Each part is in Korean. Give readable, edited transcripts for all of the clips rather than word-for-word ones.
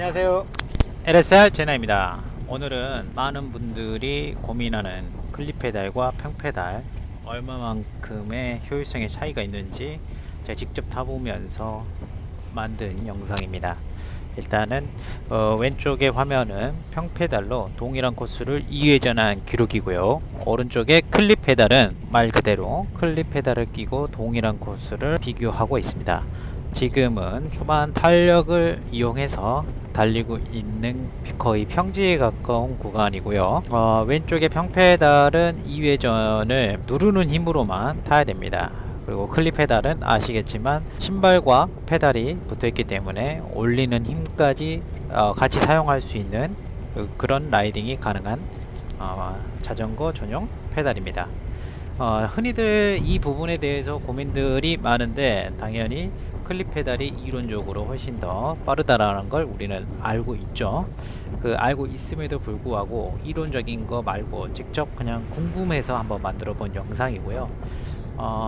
안녕하세요. LSR 제나입니다. 오늘은 많은 분들이 고민하는 클립 페달과 평 페달 얼마만큼의 효율성의 차이가 있는지 제가 직접 타보면서 만든 영상입니다. 일단은 왼쪽의 화면은 평 페달로 동일한 코스를 2회전한 기록이고요. 오른쪽에 클립 페달은 말 그대로 클립 페달을 끼고 동일한 코스를 비교하고 있습니다. 지금은 초반 탄력을 이용해서 달리고 있는 거의 평지에 가까운 구간이고요. 왼쪽의 평페달은 2회전을 누르는 힘으로만 타야 됩니다. 그리고 클립 페달은 아시겠지만 신발과 페달이 붙어있기 때문에 올리는 힘까지 같이 사용할 수 있는 그런 라이딩이 가능한 자전거 전용 페달입니다. 흔히들 이 부분에 대해서 고민들이 많은데 당연히 클립 페달이 이론적으로 훨씬 더 빠르다라는 걸 우리는 알고 있죠. 알고 있음에도 불구하고 이론적인 거 말고 직접 그냥 궁금해서 한번 만들어 본 영상이고요.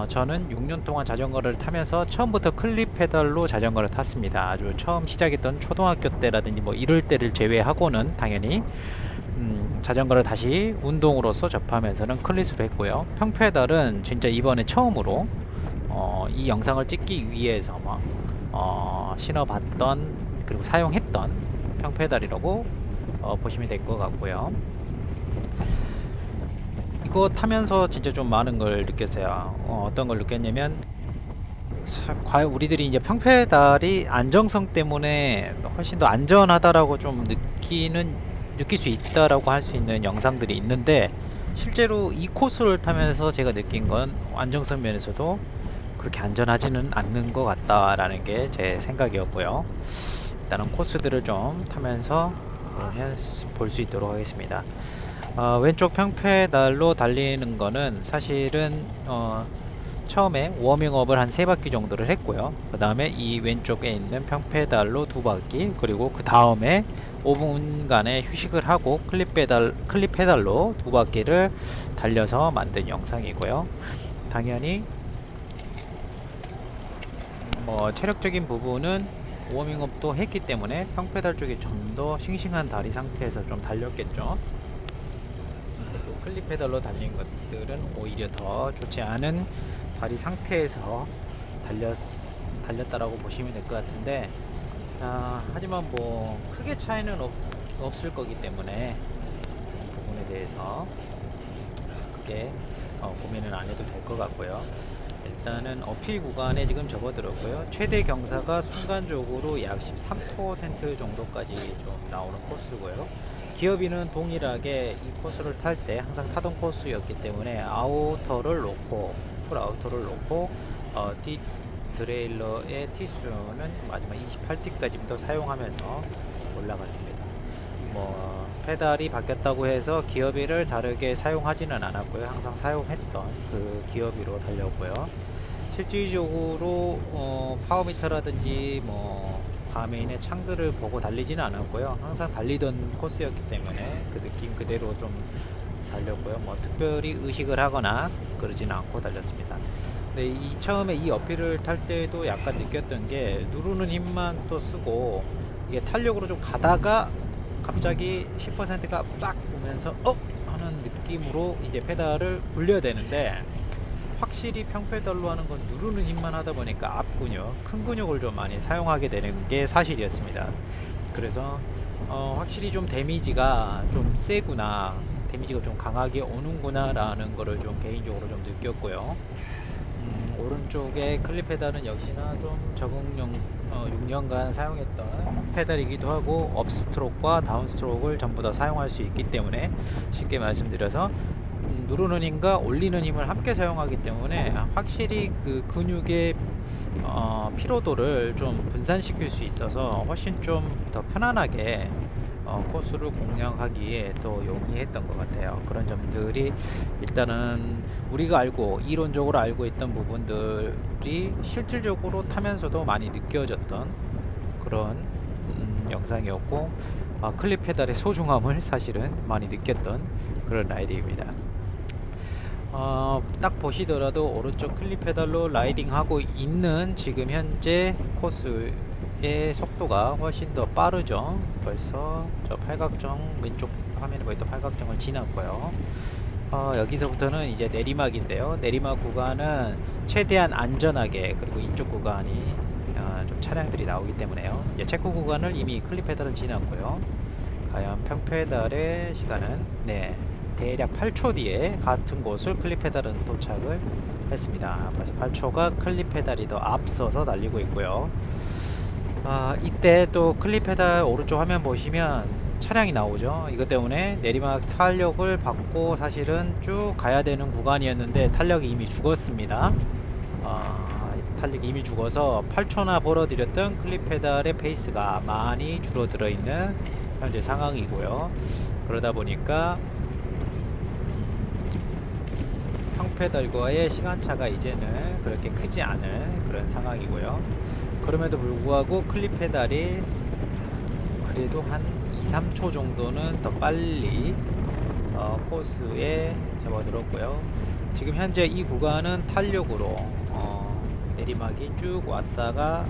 저는 6년 동안 자전거를 타면서 처음부터 클립 페달로 자전거를 탔습니다. 아주 처음 시작했던 초등학교 때라든지 뭐 이럴 때를 제외하고는 당연히 자전거를 다시 운동으로서 접하면서는 클릿으로 했고요. 평페달은 진짜 이번에 처음으로 이 영상을 찍기 위해서 신어봤던 그리고 사용했던 평페달이라고 보시면 될 것 같고요. 이거 타면서 진짜 좀 많은 걸 느꼈어요. 어떤 걸 느꼈냐면 과연 우리들이 이제 평페달이 안정성 때문에 훨씬 더 안전하다라고 좀 느낄 수 있다라고 할 수 있는 영상들이 있는데 실제로 이 코스를 타면서 제가 느낀 건 안정성 면에서도 그렇게 안전하지는 않는 것 같다라는 게 제 생각이었고요. 일단은 코스들을 좀 타면서 볼 수 있도록 하겠습니다. 왼쪽 평페달로 달리는 거는 사실은 처음에 워밍업을 한 3바퀴 정도를 했고요. 그 다음에 이 왼쪽에 있는 평페달로 2바퀴, 그리고 그 다음에 5분간의 휴식을 하고 클립 페달로 2바퀴를 달려서 만든 영상이고요. 당연히 체력적인 부분은 워밍업도 했기 때문에 평페달 쪽이 좀 더 싱싱한 다리 상태에서 좀 달렸겠죠. 그리고 클립 페달로 달린 것들은 오히려 더 좋지 않은 다리 상태에서 달렸다라고 보시면 될 것 같은데, 하지만 뭐 크게 차이는 없을 거기 때문에 이 부분에 대해서 크게 고민은 안 해도 될 것 같고요. 일단은 어필 구간에 지금 접어들었고요. 최대 경사가 순간적으로 약 13% 정도까지 좀 나오는 코스고요. 기어비는 동일하게 이 코스를 탈 때 항상 타던 코스였기 때문에 아우터를 놓고 풀 아우터를 놓고 뒷 드레일러의 티수는 마지막 28T까지부터 사용하면서 올라갔습니다. 페달이 바뀌었다고 해서 기어비를 다르게 사용하지는 않았고요. 항상 사용했던 그 기어비로 달렸고요. 실질적으로 파워미터라든지 가메인의 창들을 보고 달리지는 않았고요. 항상 달리던 코스였기 때문에 그 느낌 그대로 좀 달렸고요. 특별히 의식을 하거나 그러지는 않고 달렸습니다. 근데 처음에 이 어필을 탈 때도 약간 느꼈던 게 누르는 힘만 또 쓰고 이게 탄력으로 좀 가다가 갑자기 10%가 딱 오면서 하는 느낌으로 이제 페달을 굴려야 되는데, 확실히 평페달로 하는 건 누르는 힘만 하다 보니까 앞 근육, 큰 근육을 좀 많이 사용하게 되는 게 사실이었습니다. 그래서 확실히 좀 데미지가 좀 세구나, 데미지가 좀 강하게 오는구나 라는 거를 좀 개인적으로 좀 느꼈고요. 오른쪽에 클립 페달은 역시나 좀 적응용 6년간 사용했던 페달이기도 하고 업스트로크와 다운스트로크를 전부 다 사용할 수 있기 때문에, 쉽게 말씀드려서 누르는 힘과 올리는 힘을 함께 사용하기 때문에 확실히 그 근육의 피로도를 좀 분산시킬 수 있어서 훨씬 좀 더 편안하게 코스를 공략하기에 더 용이했던 것 같아요. 그런 점들이 일단은 우리가 이론적으로 알고 있던 부분들이 실질적으로 타면서도 많이 느껴졌던 그런 영상이었고, 클립 페달의 소중함을 사실은 많이 느꼈던 그런 라이딩입니다. 딱 보시더라도 오른쪽 클립 페달로 라이딩 하고 있는 지금 현재 코스의 클리페달의 속도가 훨씬 더 빠르죠. 벌써 저 팔각정 왼쪽 화면에 보이던 팔각정을 지났고요. 여기서부터는 이제 내리막인데요. 내리막 구간은 최대한 안전하게, 그리고 이쪽 구간이 좀 차량들이 나오기 때문에요. 이제 체크 구간을 이미 클리페달은 지났고요. 과연 평페달의 시간은 대략 8초 뒤에 같은 곳을 클리페달은 도착을 했습니다. 벌써 8초가 클리페달이 더 앞서서 달리고 있고요. 이때 또 클리페달 오른쪽 화면 보시면 차량이 나오죠. 이것 때문에 내리막 탄력을 받고 사실은 쭉 가야 되는 구간이었는데 탄력이 이미 죽었습니다. 탄력이 이미 죽어서 8초나 벌어들였던 클리페달의 페이스가 많이 줄어들어 있는 현재 상황이고요. 그러다 보니까 평페달과의 시간차가 이제는 그렇게 크지 않은 그런 상황이고요. 그럼에도 불구하고 클리페달이 그래도 한 2-3초 정도는 더 빨리 코스에 접어들었고요. 지금 현재 이 구간은 탄력으로 내리막이 쭉 왔다가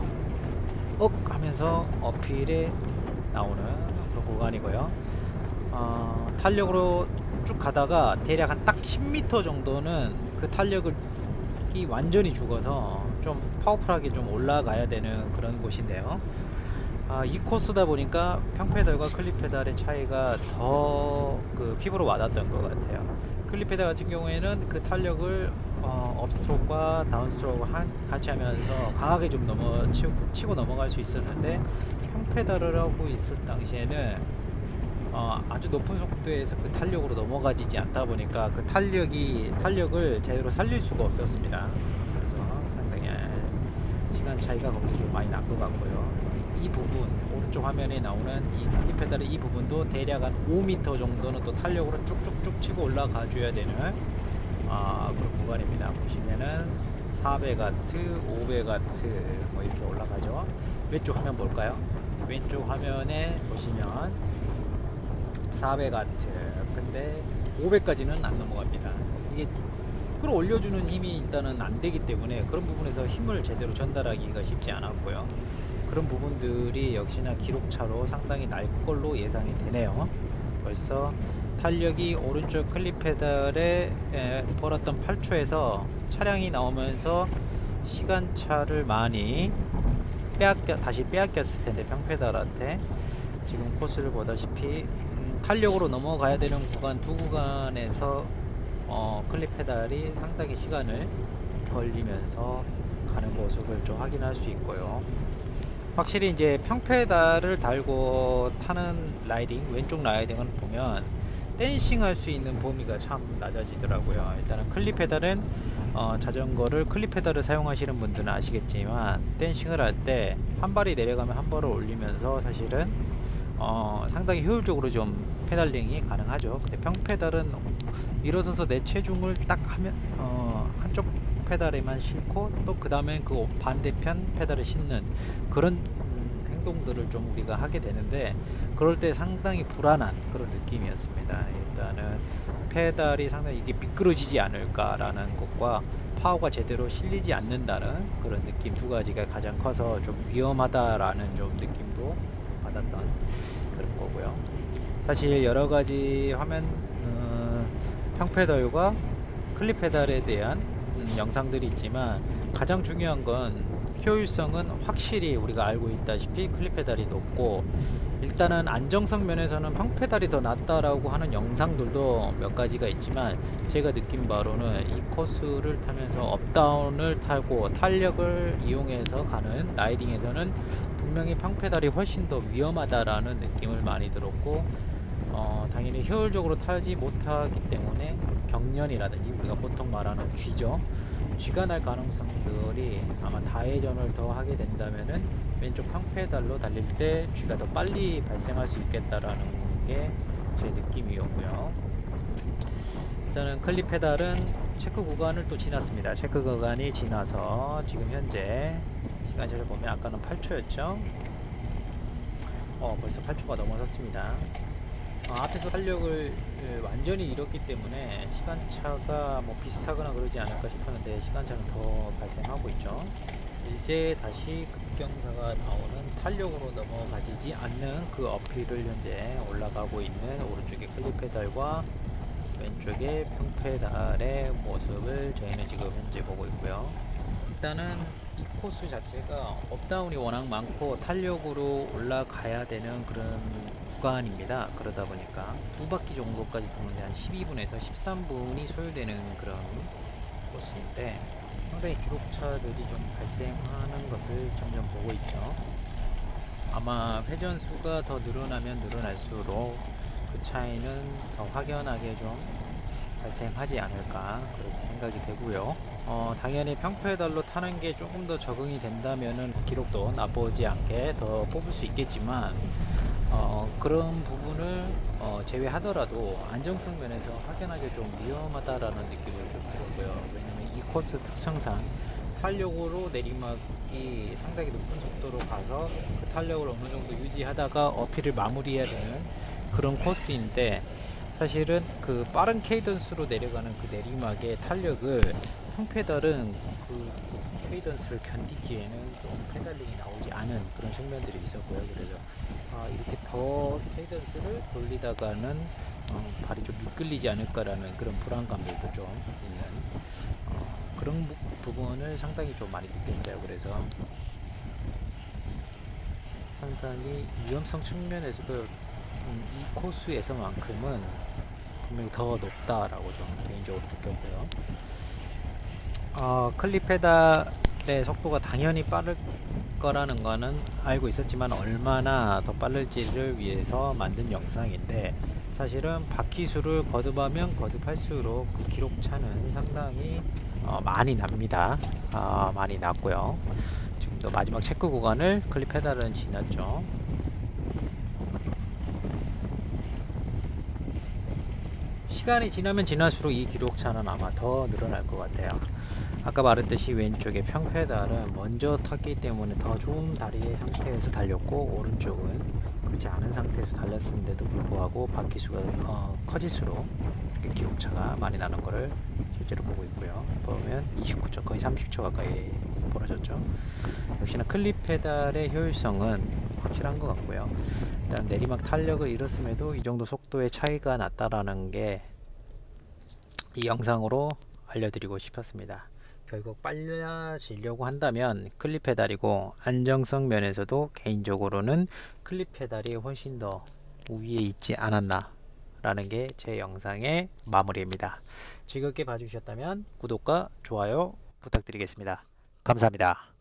하면서 어필에 나오는 그런 구간이고요. 탄력으로 쭉 가다가 대략 한 딱 10m 정도는 그 탄력이 완전히 죽어서 좀 파워풀하게 좀 올라가야 되는 그런 곳인데요. 이 코스다 보니까 평페달과 클리페달의 차이가 더 그 피부로 와닿았던 것 같아요. 클리페달 같은 경우에는 그 탄력을 업스트로크와 다운스트로크 같이 하면서 강하게 좀 치고 넘어갈 수 있었는데, 평페달을 하고 있을 당시에는 아주 높은 속도에서 그 탄력으로 넘어가지지 않다 보니까 그 탄력을 제대로 살릴 수가 없었습니다. 그래서 상당히 시간 차이가 거기서 좀 많이 난 것 같고요. 이 부분 오른쪽 화면에 나오는 이 클리페달의 이 부분도 대략 한 5m 정도는 또 탄력으로 쭉쭉쭉 치고 올라가 줘야 되는 그런 구간입니다. 보시면은 400와트, 500와트 뭐 이렇게 올라가죠. 왼쪽 화면 볼까요? 왼쪽 화면에 보시면 400와트, 근데 500까지는 안 넘어갑니다. 이게 끌어올려주는 힘이 일단은 안 되기 때문에 그런 부분에서 힘을 제대로 전달하기가 쉽지 않았고요. 그런 부분들이 역시나 기록차로 상당히 날 걸로 예상이 되네요. 벌써 탄력이 오른쪽 클리페달에 벌었던 8초에서 차량이 나오면서 시간차를 많이 다시 빼앗겼을 텐데, 평페달한테 지금 코스를 보다시피 탄력으로 넘어가야 되는 구간 두 구간에서 클리페달이 상당히 시간을 걸리면서 가는 모습을 좀 확인할 수 있고요. 확실히 이제 평페달을 달고 타는 라이딩, 왼쪽 라이딩을 보면 댄싱 할 수 있는 범위가 참 낮아지더라고요. 일단은 클리페달은 자전거를 클리페달을 사용하시는 분들은 아시겠지만, 댄싱을 할 때 한 발이 내려가면 한 발을 올리면서 사실은 상당히 효율적으로 좀 페달링이 가능하죠. 근데 평페달은 일어서서 내 체중을 딱 하면 한쪽 페달에만 싣고 또 그 다음에 그 반대편 페달을 싣는 그런 행동들을 좀 우리가 하게 되는데, 그럴 때 상당히 불안한 그런 느낌이었습니다. 일단은 페달이 상당히 이게 미끄러지지 않을까라는 것과 파워가 제대로 실리지 않는다는 그런 느낌, 두 가지가 가장 커서 좀 위험하다라는 좀 느낌도 받았던 그런 거고요. 사실 여러 가지 화면 평페달과 클리페달에 대한 영상들이 있지만, 가장 중요한 건 효율성은 확실히 우리가 알고 있다시피 클리페달이 높고, 일단은 안정성 면에서는 평페달이 더 낫다라고 하는 영상들도 몇 가지가 있지만, 제가 느낀 바로는 이 코스를 타면서 업다운을 타고 탄력을 이용해서 가는 라이딩에서는 분명히 평페달이 훨씬 더 위험하다라는 느낌을 많이 들었고, 당연히 효율적으로 타지 못하기 때문에 경련이라든지 우리가 보통 말하는 쥐가 날 가능성들이 아마 다회전을 더 하게 된다면은 왼쪽 평페달로 달릴 때 쥐가 더 빨리 발생할 수 있겠다라는 게 제 느낌이었고요. 일단은 클리페달은 체크 구간을 또 지났습니다. 체크 구간이 지나서 지금 현재 시간차를 보면 아까는 8초였죠. 벌써 8초가 넘어섰습니다. 앞에서 탄력을 완전히 잃었기 때문에 시간차가 뭐 비슷하거나 그러지 않을까 싶었는데, 시간차는 더 발생하고 있죠. 이제 다시 급경사가 나오는 탄력으로 넘어가지지 않는 그 어필을 현재 올라가고 있는 오른쪽의 클립 페달과 왼쪽의 평페달의 모습을 저희는 지금 현재 보고 있고요. 일단은 이 코스 자체가 업다운이 워낙 많고 탄력으로 올라가야 되는 그런 구간입니다. 그러다 보니까 두 바퀴 정도까지 도는데 한 12분에서 13분이 소요되는 그런 코스인데 상당히 기록차들이 좀 발생하는 것을 점점 보고 있죠. 아마 회전수가 더 늘어나면 늘어날수록 그 차이는 더 확연하게 좀 발생하지 않을까 그렇게 생각이 되고요. 당연히 평페달로 타는 게 조금 더 적응이 된다면은 기록도 나쁘지 않게 더 뽑을 수 있겠지만 그런 부분을 제외하더라도 안정성 면에서 확연하게 좀 위험하다라는 느낌을 좀 들었고요. 왜냐면 이 코스 특성상 탄력으로 내리막이 상당히 높은 속도로 가서 그 탄력을 어느 정도 유지하다가 어필을 마무리해야 되는 그런 코스인데 사실은 그 빠른 케이던스로 내려가는 그 내리막의 탄력을 평페달은 그 높은 케이던스를 견디기에는 좀 페달링이 나오지 않은 그런 측면들이 있었고요. 그래서 이렇게 더 케이던스를 돌리다가는 발이 좀 미끌리지 않을까라는 그런 불안감들도 좀 있는 그런 부분을 상당히 좀 많이 느꼈어요. 그래서 상당히 위험성 측면에서도 이 코스에서만큼은 분명히 더 높다라고 좀 개인적으로 느꼈고요. 클립 페달의 속도가 당연히 빠를 거라는 거는 알고 있었지만 얼마나 더 빠를지를 위해서 만든 영상인데 사실은 바퀴수를 거듭하면 거듭할수록 그 기록차는 상당히 많이 납니다. 많이 났고요. 지금도 마지막 체크 구간을 클립 페달은 지났죠. 시간이 지나면 지날수록 이 기록차는 아마 더 늘어날 것 같아요. 아까 말했듯이 왼쪽에 평페달은 먼저 탔기 때문에 더 좋은 다리의 상태에서 달렸고 오른쪽은 그렇지 않은 상태에서 달렸음에도 불구하고 바퀴수가 커질수록 이렇게 기록차가 많이 나는 것을 실제로 보고 있고요. 보면 29초 거의 30초 가까이 벌어졌죠. 역시나 클립 페달의 효율성은 확실한 것 같고요. 일단 내리막 탄력을 잃었음에도 이 정도 속도의 차이가 났다라는 게 이 영상으로 알려드리고 싶었습니다. 결국 빨라지려고 한다면 클립 페달이고 안정성 면에서도 개인적으로는 클립 페달이 훨씬 더 우위에 있지 않았나 라는 게 제 영상의 마무리입니다. 즐겁게 봐주셨다면 구독과 좋아요 부탁드리겠습니다. 감사합니다.